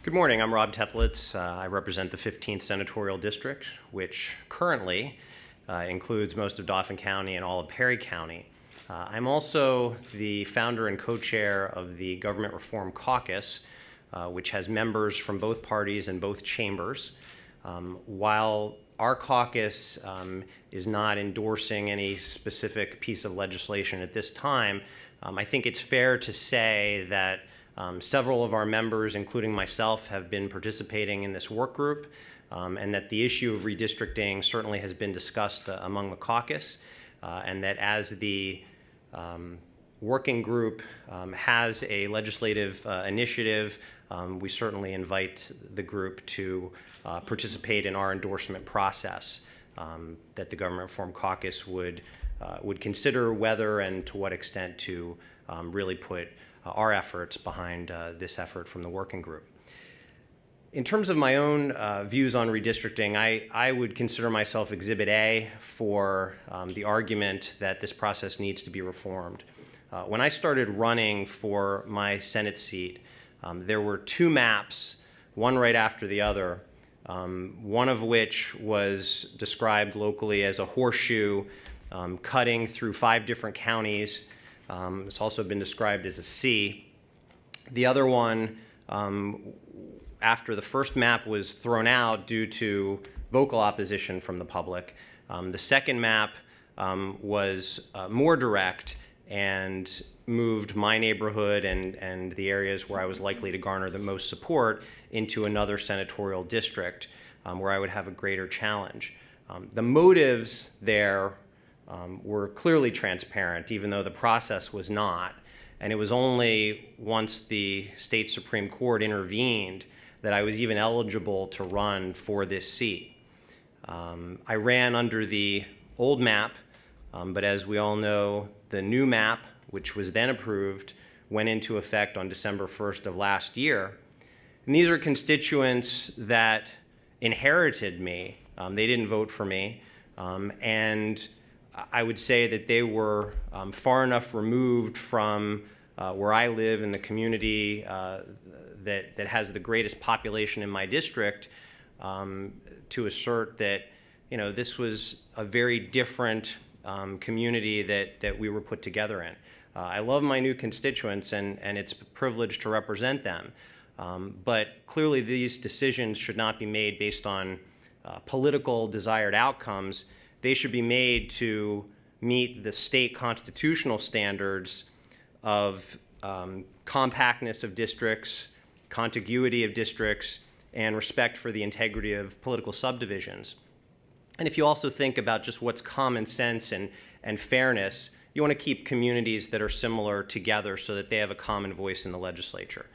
Good morning. I'm Rob Teplitz. I represent the 15th Senatorial District, which currently includes most of Dauphin County and all of Perry County. I'm also the founder and co-chair of the Government Reform Caucus, which has members from both parties and both chambers. While our caucus is not endorsing any specific piece of legislation at this time, I think it's fair to say that several of our members, including myself, have been participating in this work group, and that the issue of redistricting certainly has been discussed among the caucus, and that as the working group has a legislative initiative, we certainly invite the group to participate in our endorsement process, that the Government Reform Caucus would consider whether and to what extent to really put our efforts behind this effort from the working group. In terms of my own views on redistricting, I would consider myself Exhibit A for the argument that this process needs to be reformed. When I started running for my Senate seat, there were two maps, one right after the other, one of which was described locally as a horseshoe cutting through 5 different counties. It's also been described as a C. The other one, after the first map was thrown out due to vocal opposition from the public, the second map was more direct and moved my neighborhood and the areas where I was likely to garner the most support into another senatorial district where I would have a greater challenge. The motives there were clearly transparent, even though the process was not. And it was only once the state Supreme Court intervened that I was even eligible to run for this seat. I ran under the old map, but as we all know, the new map, which was then approved, went into effect on December 1st of last year. And these are constituents that inherited me. They didn't vote for me. And I would say that they were far enough removed from where I live in the community that has the greatest population in my district to assert that, you know, this was a very different community that we were put together in. I love my new constituents, and it's a privilege to represent them. But clearly these decisions should not be made based on political desired outcomes. They should be made to meet the state constitutional standards of compactness of districts, contiguity of districts, and respect for the integrity of political subdivisions. And if you also think about just what's common sense and fairness, you want to keep communities that are similar together so that they have a common voice in the legislature.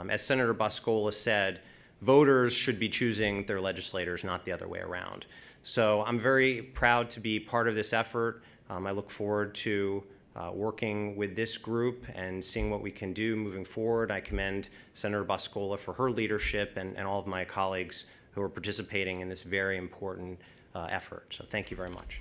As Senator Boscola said, voters should be choosing their legislators, not the other way around. So I'm very proud to be part of this effort. I look forward to working with this group and seeing what we can do moving forward. I commend Senator Boscola for her leadership and all of my colleagues who are participating in this very important effort. So thank you very much.